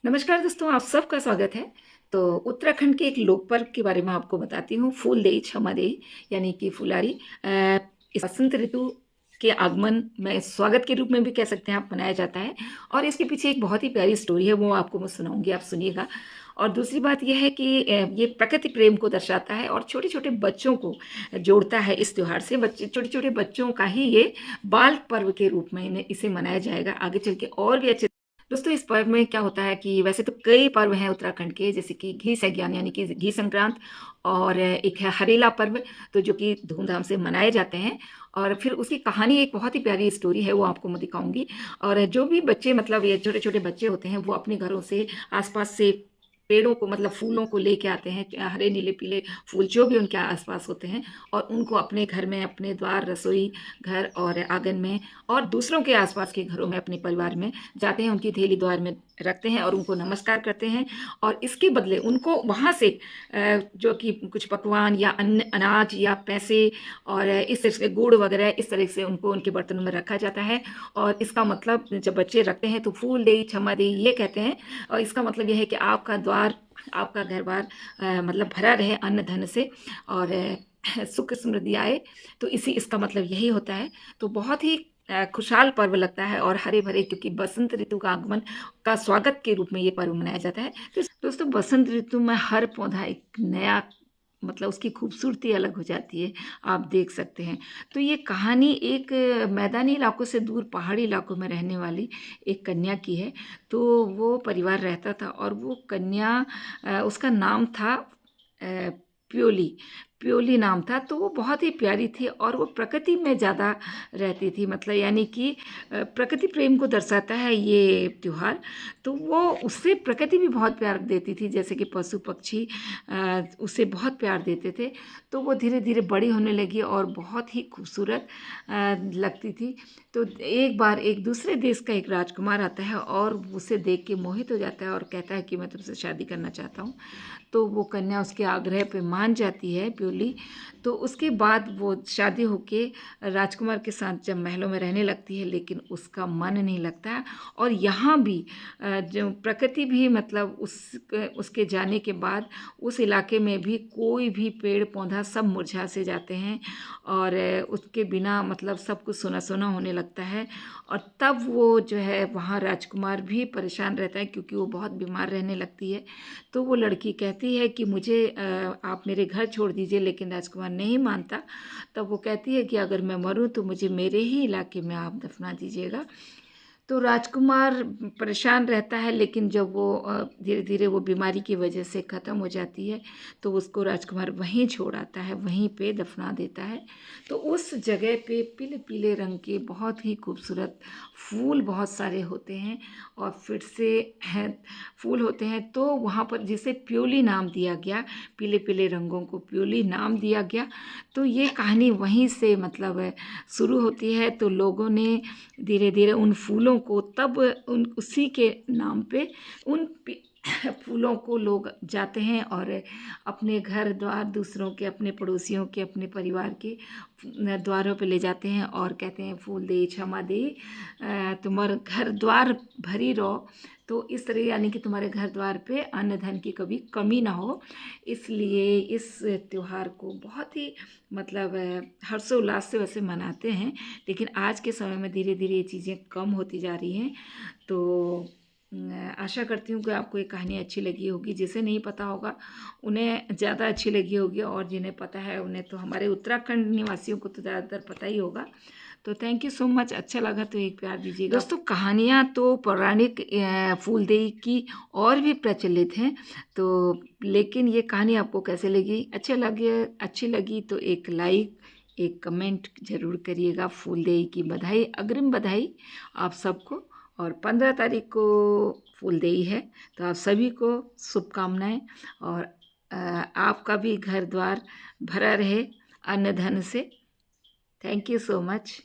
नमस्कार दोस्तों, आप सबका स्वागत है। तो उत्तराखंड के एक लोक पर्व के बारे में आपको बताती हूँ, फूलदेई क्षमादेई यानी कि फुलारी। इस बसंत ऋतु के आगमन में स्वागत के रूप में भी कह सकते हैं आप, मनाया जाता है। और इसके पीछे एक बहुत ही प्यारी स्टोरी है, वो आपको मैं सुनाऊंगी, आप सुनिएगा। और दूसरी बात यह है कि ये प्रकृति प्रेम को दर्शाता है और छोटे छोटे बच्चों को जोड़ता है इस त्योहार से। बच्चे, छोटे छोटे बच्चों का ही ये बाल पर्व के रूप में इसे मनाया जाएगा आगे चल के और भी अच्छे। दोस्तों, इस पर्व में क्या होता है कि वैसे तो कई पर्व हैं उत्तराखंड के, जैसे कि घी सैग्यान यानी कि घी संक्रांत, और एक है हरेला पर्व, तो जो कि धूमधाम से मनाए जाते हैं। और फिर उसकी कहानी, एक बहुत ही प्यारी स्टोरी है, वो आपको मैं दिखाऊंगी। और जो भी बच्चे, मतलब ये छोटे छोटे बच्चे होते हैं, वो अपने घरों से, आसपास से पेड़ों को, मतलब फूलों को लेके आते हैं, हरे नीले पीले फूल जो भी उनके आसपास होते हैं, और उनको अपने घर में, अपने द्वार, रसोई घर और आंगन में और दूसरों के आसपास के घरों में, अपने परिवार में जाते हैं, उनकी थैली द्वार में रखते हैं और उनको नमस्कार करते हैं। और इसके बदले उनको वहाँ से जो कि कुछ पकवान या अन्न, अनाज या पैसे और इस तरह से गुड़ वगैरह, इस तरह से उनको उनके बर्तनों में रखा जाता है। और इसका मतलब, जब बच्चे रखते हैं तो फूल देई क्षमा देई ये कहते हैं। और इसका मतलब यह है कि आपका द्वार, आपका घर बार मतलब भरा रहे अन्न धन से, और सुख समृद्धि आए। तो इसी इसका मतलब यही होता है। तो बहुत ही खुशहाल पर्व लगता है और हरे भरे, क्योंकि बसंत ऋतु का आगमन का स्वागत के रूप में ये पर्व मनाया जाता है। तो दोस्तों, बसंत ऋतु में हर पौधा एक नया, मतलब उसकी खूबसूरती अलग हो जाती है, आप देख सकते हैं। तो ये कहानी एक मैदानी इलाकों से दूर पहाड़ी इलाकों में रहने वाली एक कन्या की है। तो वो परिवार रहता था और वो कन्या, उसका नाम था प्योली। प्योली नाम था। तो वो बहुत ही प्यारी थी और वो प्रकृति में ज़्यादा रहती थी, मतलब यानी कि प्रकृति प्रेम को दर्शाता है ये त्योहार। तो वो, उससे प्रकृति भी बहुत प्यार देती थी, जैसे कि पशु पक्षी उसे बहुत प्यार देते थे। तो वो धीरे धीरे बड़ी होने लगी और बहुत ही खूबसूरत लगती थी। तो एक बार एक दूसरे देश का एक राजकुमार आता है और उसे देख के मोहित हो जाता है और कहता है कि मैं तुमसे शादी करना चाहता हूँ। तो वो कन्या उसके आग्रह पे मान जाती है, प्योली। तो उसके बाद वो शादी होके राजकुमार के साथ जब महलों में रहने लगती है, लेकिन उसका मन नहीं लगता है। और यहाँ भी जो प्रकृति भी, मतलब उसके जाने के बाद उस इलाके में भी कोई भी पेड़ पौधा सब मुरझा से जाते हैं। और उसके बिना, मतलब सब कुछ सोना सोना होने लगता है। और तब वो जो है, वहाँ राजकुमार भी परेशान रहता है, क्योंकि वो बहुत बीमार रहने लगती है। तो वो लड़की कहती है कि मुझे आप मेरे घर छोड़ दीजिए, लेकिन राजकुमार नहीं मानता। तब वो कहती है कि अगर मैं मरूं तो मुझे मेरे ही इलाके में आप दफना दीजिएगा। तो राजकुमार परेशान रहता है, लेकिन जब वो धीरे धीरे वो बीमारी की वजह से ख़त्म हो जाती है, तो उसको राजकुमार वहीं छोड़ आता है, वहीं पे दफना देता है। तो उस जगह पे पीले पीले रंग के बहुत ही खूबसूरत फूल बहुत सारे होते हैं, और फिर से हैं फूल होते हैं। तो वहाँ पर जिसे प्योली नाम दिया गया, पीले पीले रंगों को प्योली नाम दिया गया। तो ये कहानी वहीं से, मतलब शुरू होती है। तो लोगों ने धीरे धीरे उन फूलों को, तब उन उसी के नाम पे उन फूलों को लोग जाते हैं और अपने घर द्वार, दूसरों के, अपने पड़ोसियों के, अपने परिवार के द्वारों पे ले जाते हैं और कहते हैं फूल दे क्षमा दे, तुम्हारे घर द्वार भरी रहो। तो इस तरह, यानी कि तुम्हारे घर द्वार पे अन्न धन की कभी कमी ना हो। इसलिए इस त्योहार को बहुत ही, मतलब हर्षोल्लास से वैसे मनाते हैं। लेकिन आज के समय में धीरे धीरे ये चीज़ें कम होती जा रही हैं। तो आशा करती हूँ कि आपको ये कहानी अच्छी लगी होगी। जिसे नहीं पता होगा उन्हें ज़्यादा अच्छी लगी होगी, और जिन्हें पता है उन्हें, तो हमारे उत्तराखंड निवासियों को तो ज़्यादातर पता ही होगा। तो थैंक यू सो मच। अच्छा लगा तो एक प्यार दीजिएगा दोस्तों। कहानियाँ तो पौराणिक फूलदेई की और भी प्रचलित हैं। तो लेकिन ये कहानी आपको कैसे लगी? अच्छी लगी तो एक लाइक, एक कमेंट जरूर करिएगा। फूलदेई की बधाई, अग्रिम बधाई आप सबको। और 15 तारीख को फूलदेई है, तो आप सभी को शुभकामनाएं। और आपका भी घर द्वार भरा रहे अन्न धन से। Thank you so much.